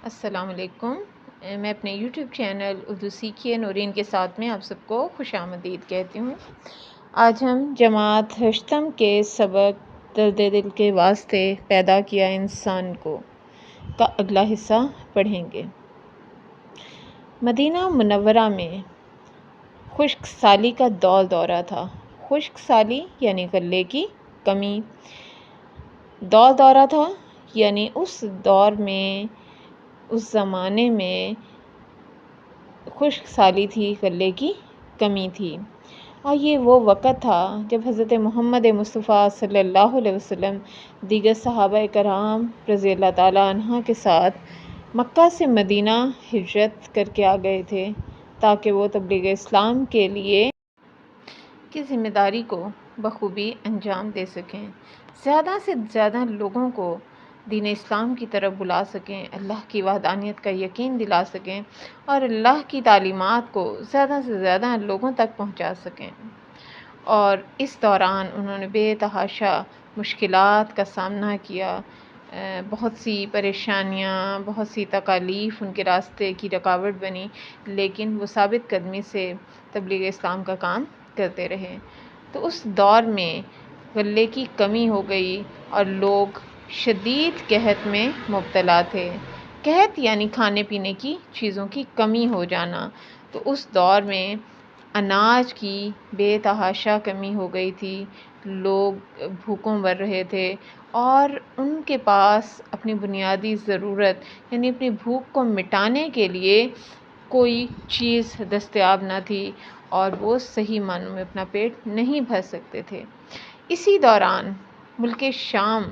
السلام علیکم۔ میں اپنے یوٹیوب چینل اردو سیکھیے نورین کے ساتھ میں آپ سب کو خوش آمدید کہتی ہوں۔ آج ہم جماعت ہشتم کے سبق درد دل کے واسطے پیدا کیا انسان کو کا اگلا حصہ پڑھیں گے۔ مدینہ منورہ میں خشک سالی کا دورہ تھا۔ خشک سالی یعنی غلے کی کمی، دورہ تھا یعنی اس دور میں، اس زمانے میں خشک سالی تھی، غلے کی کمی تھی۔ اور یہ وہ وقت تھا جب حضرت محمد مصطفیٰ صلی اللہ علیہ وسلم دیگر صحابہ کرام رضی اللہ تعالیٰ عنہ کے ساتھ مکہ سے مدینہ ہجرت کر کے آ گئے تھے تاکہ وہ تبلیغ اسلام کے لیے کی ذمہ داری کو بخوبی انجام دے سکیں، زیادہ سے زیادہ لوگوں کو دین اسلام کی طرف بلا سکیں، اللہ کی وحدانیت کا یقین دلا سکیں اور اللہ کی تعلیمات کو زیادہ سے زیادہ لوگوں تک پہنچا سکیں۔ اور اس دوران انہوں نے بے تحاشا مشکلات کا سامنا کیا، بہت سی پریشانیاں، بہت سی تکالیف ان کے راستے کی رکاوٹ بنی، لیکن وہ ثابت قدمی سے تبلیغ اسلام کا کام کرتے رہے۔ تو اس دور میں غلے کی کمی ہو گئی اور لوگ شدید قحط میں مبتلا تھے۔ قحط یعنی کھانے پینے کی چیزوں کی کمی ہو جانا۔ تو اس دور میں اناج کی بے تحاشا کمی ہو گئی تھی، لوگ بھوکوں مر رہے تھے اور ان کے پاس اپنی بنیادی ضرورت یعنی اپنی بھوک کو مٹانے کے لیے کوئی چیز دستیاب نہ تھی اور وہ صحیح معنوں میں اپنا پیٹ نہیں بھر سکتے تھے۔ اسی دوران ملک شام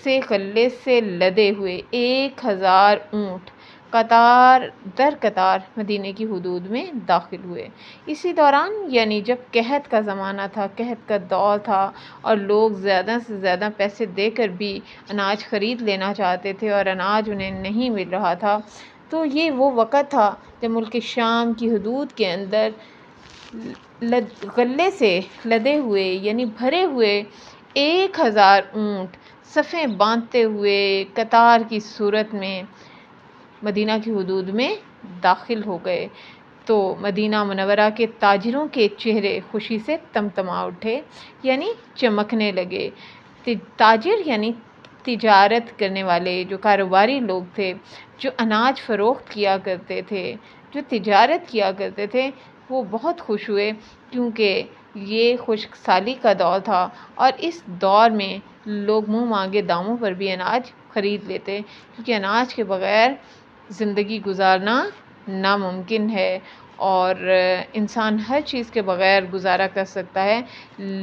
سے غلے سے لدے ہوئے 1000 اونٹ قطار در قطار مدینے کی حدود میں داخل ہوئے۔ اسی دوران یعنی جب قحط کا زمانہ تھا، قحط کا دور تھا اور لوگ زیادہ سے زیادہ پیسے دے کر بھی اناج خرید لینا چاہتے تھے اور اناج انہیں نہیں مل رہا تھا، تو یہ وہ وقت تھا جب ملک شام کی حدود کے اندر غلے سے لدے ہوئے یعنی بھرے ہوئے 1000 اونٹ صفیں باندھتے ہوئے قطار کی صورت میں مدینہ کی حدود میں داخل ہو گئے۔ تو مدینہ منورہ کے تاجروں کے چہرے خوشی سے تمتما اٹھے یعنی چمکنے لگے۔ تاجر یعنی تجارت کرنے والے جو کاروباری لوگ تھے، جو اناج فروخت کیا کرتے تھے، جو تجارت کیا کرتے تھے، وہ بہت خوش ہوئے کیونکہ یہ خشک سالی کا دور تھا اور اس دور میں لوگ منہ مانگے داموں پر بھی اناج خرید لیتے، کیونکہ اناج کے بغیر زندگی گزارنا ناممکن ہے اور انسان ہر چیز کے بغیر گزارا کر سکتا ہے،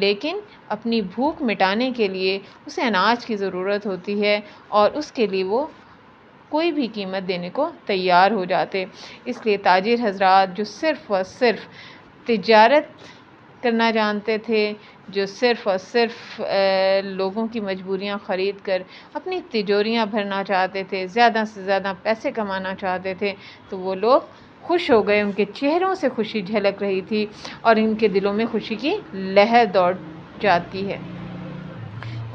لیکن اپنی بھوک مٹانے کے لیے اسے اناج کی ضرورت ہوتی ہے اور اس کے لیے وہ کوئی بھی قیمت دینے کو تیار ہو جاتے۔ اس لیے تاجر حضرات جو صرف اور صرف تجارت کرنا جانتے تھے، جو صرف اور صرف لوگوں کی مجبوریاں خرید کر اپنی تجوریاں بھرنا چاہتے تھے، زیادہ سے زیادہ پیسے کمانا چاہتے تھے، تو وہ لوگ خوش ہو گئے، ان کے چہروں سے خوشی جھلک رہی تھی اور ان کے دلوں میں خوشی کی لہر دوڑ جاتی ہے۔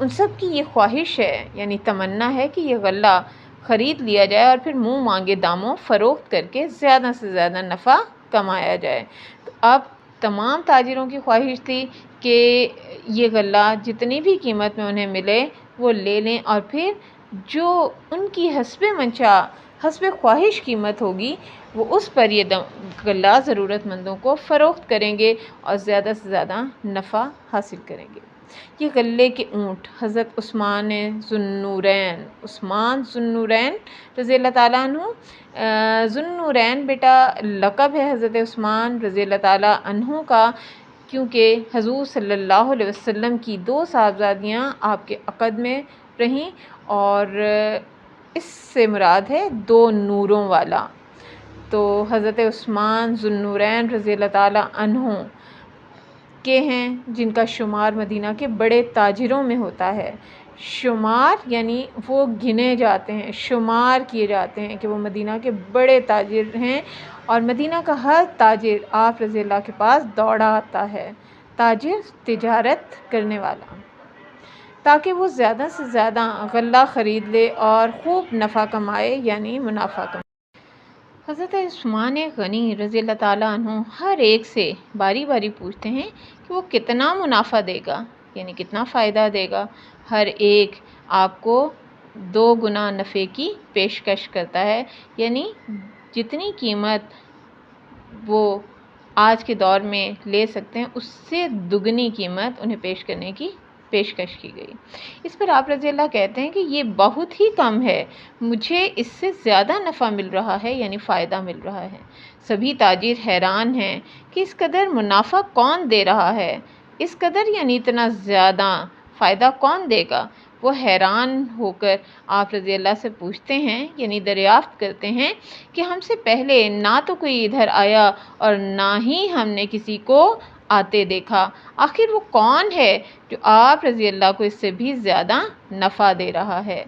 ان سب کی یہ خواہش ہے یعنی تمنا ہے کہ یہ غلہ خرید لیا جائے اور پھر منہ مانگے داموں فروخت کر کے زیادہ سے زیادہ نفع کمایا جائے۔ تو اب تمام تاجروں کی خواہش تھی کہ یہ غلہ جتنی بھی قیمت میں انہیں ملے وہ لے لیں اور پھر جو ان کی حسب منشاء، حسب خواہش قیمت ہوگی وہ اس پر یہ غلہ ضرورت مندوں کو فروخت کریں گے اور زیادہ سے زیادہ نفع حاصل کریں گے۔ یہ غلے کے اونٹ حضرت عثمان ذو النورین رضی اللہ تعالیٰ عنہ، ذو النورین بیٹا لقب ہے حضرت عثمان رضی اللہ تعالیٰ عنہ کا، کیونکہ حضور صلی اللہ علیہ وسلم کی 2 صاحبزادیاں آپ کے عقد میں رہیں اور اس سے مراد ہے 2 نوروں والا۔ تو حضرت عثمان ذو النورین رضی اللہ تعالیٰ عنہ کے ہیں جن کا شمار مدینہ کے بڑے تاجروں میں ہوتا ہے۔ شمار یعنی وہ گنے جاتے ہیں، شمار کیے جاتے ہیں کہ وہ مدینہ کے بڑے تاجر ہیں اور مدینہ کا ہر تاجر آپ رضی اللہ کے پاس دوڑا آتا ہے، تاجر تجارت کرنے والا۔ تاکہ وہ زیادہ سے زیادہ غلہ خرید لے اور خوب نفع کمائے، یعنی منافع کمائے۔ حضرت عثمان غنی رضی اللہ تعالیٰ عنہ ہر ایک سے باری باری پوچھتے ہیں کہ وہ کتنا منافع دے گا، یعنی کتنا فائدہ دے گا۔ ہر ایک آپ کو 2 گنا نفع کی پیشکش کرتا ہے، یعنی جتنی قیمت وہ آج کے دور میں لے سکتے ہیں اس سے دگنی قیمت انہیں پیش کرنے کی پیشکش کی گئی۔ اس پر آپ رضی اللہ کہتے ہیں کہ یہ بہت ہی کم ہے، مجھے اس سے زیادہ نفع مل رہا ہے، یعنی فائدہ مل رہا ہے۔ سبھی تاجر حیران ہیں کہ اس قدر منافع کون دے رہا ہے، اس قدر یعنی اتنا زیادہ فائدہ کون دے گا۔ وہ حیران ہو کر آپ رضی اللہ سے پوچھتے ہیں، یعنی دریافت کرتے ہیں کہ ہم سے پہلے نہ تو کوئی ادھر آیا اور نہ ہی ہم نے کسی کو آتے دیکھا، آخر وہ کون ہے جو آپ رضی اللہ کو اس سے بھی زیادہ نفع دے رہا ہے۔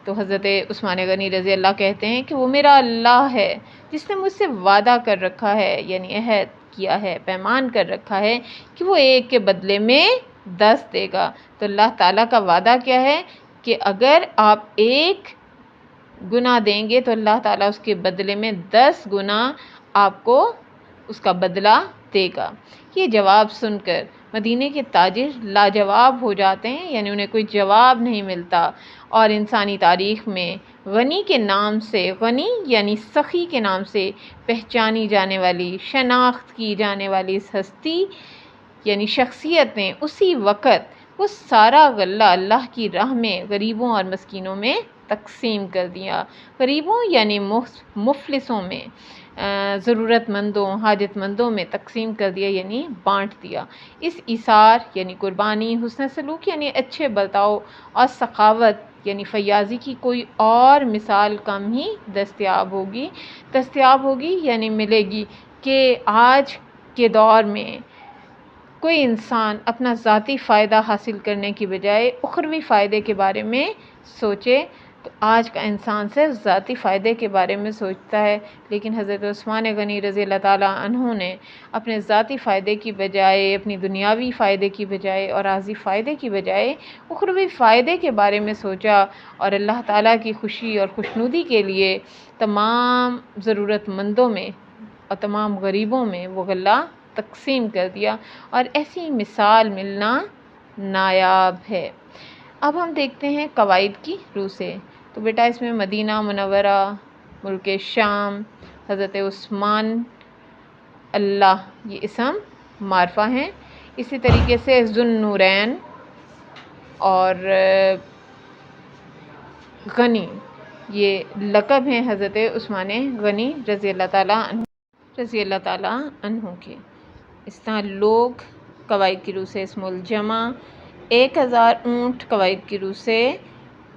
تو حضرت عثمان غنی رضی اللہ کہتے ہیں کہ وہ میرا اللہ ہے جس نے مجھ سے وعدہ کر رکھا ہے، یعنی عہد کیا ہے، پیمان کر رکھا ہے کہ وہ ایک کے بدلے میں 10 دے گا۔ تو اللہ تعالیٰ کا وعدہ کیا ہے کہ اگر آپ 1 گنا دیں گے تو اللہ تعالیٰ اس کے بدلے میں 10 گنا آپ کو اس کا بدلہ دے گا۔ یہ جواب سن کر مدینے کے تاجر لاجواب ہو جاتے ہیں، یعنی انہیں کوئی جواب نہیں ملتا، اور انسانی تاریخ میں غنی کے نام سے، غنی یعنی سخی کے نام سے پہچانی جانے والی، شناخت کی جانے والی اس ہستی یعنی شخصیت نے اسی وقت وہ سارا غلہ اللہ کی راہ میں غریبوں اور مسکینوں میں تقسیم کر دیا۔ غریبوں یعنی مفلسوں میں، ضرورت مندوں، حاجت مندوں میں تقسیم کر دیا، یعنی بانٹ دیا۔ اس ایثار یعنی قربانی، حسن سلوک یعنی اچھے برتاؤ اور سخاوت یعنی فیاضی کی کوئی اور مثال کم ہی دستیاب ہوگی یعنی ملے گی کہ آج کے دور میں کوئی انسان اپنا ذاتی فائدہ حاصل کرنے کی بجائے اخروی فائدے کے بارے میں سوچے، تو آج کا انسان صرف ذاتی فائدے کے بارے میں سوچتا ہے، لیکن حضرت عثمان غنی رضی اللہ تعالیٰ عنہ نے اپنے ذاتی فائدے کی بجائے، اپنی دنیاوی فائدے کی بجائے اور عارضی فائدے کی بجائے اخروی فائدے کے بارے میں سوچا، اور اللہ تعالیٰ کی خوشی اور خوشنودی کے لیے تمام ضرورت مندوں میں اور تمام غریبوں میں وہ غلہ تقسیم کر دیا، اور ایسی مثال ملنا نایاب ہے۔ اب ہم دیکھتے ہیں قواعد کی روح سے۔ تو بیٹا اس میں مدینہ منورہ، ملک شام، حضرت عثمان، اللہ یہ اسم معرفہ ہیں۔ اسی طریقے سے ذو النورین اور غنی یہ لقب ہیں حضرت عثمان غنی رضی اللہ تعالیٰ عنہ کے۔ اس طرح لوگ قواعد کی روح سے اسم الجمع، 1000 اونٹ قواعد کی روح سے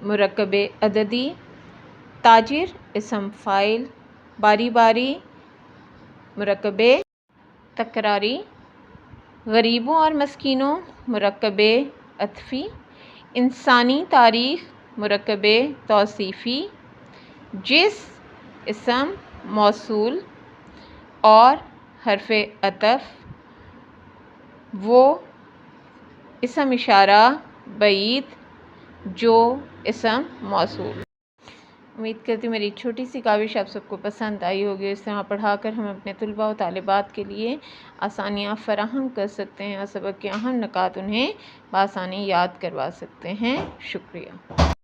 مرکب عددی، تاجر اسم فاعل، باری باری مرکب تکراری، غریبوں اور مسکینوں مرکب عطفی، انسانی تاریخ مرکب توصیفی، جس اسم موصول اور حرف عطف، وہ اسم اشارہ بعید جو اسم موصول۔ امید کرتی ہوں میری چھوٹی سی کاوش آپ سب کو پسند آئی ہوگی۔ اس طرح پڑھا کر ہم اپنے طلباء و طالبات کے لیے آسانیاں فراہم کر سکتے ہیں اور سبق کے اہم نکات انہیں بآسانی یاد کروا سکتے ہیں۔ شکریہ۔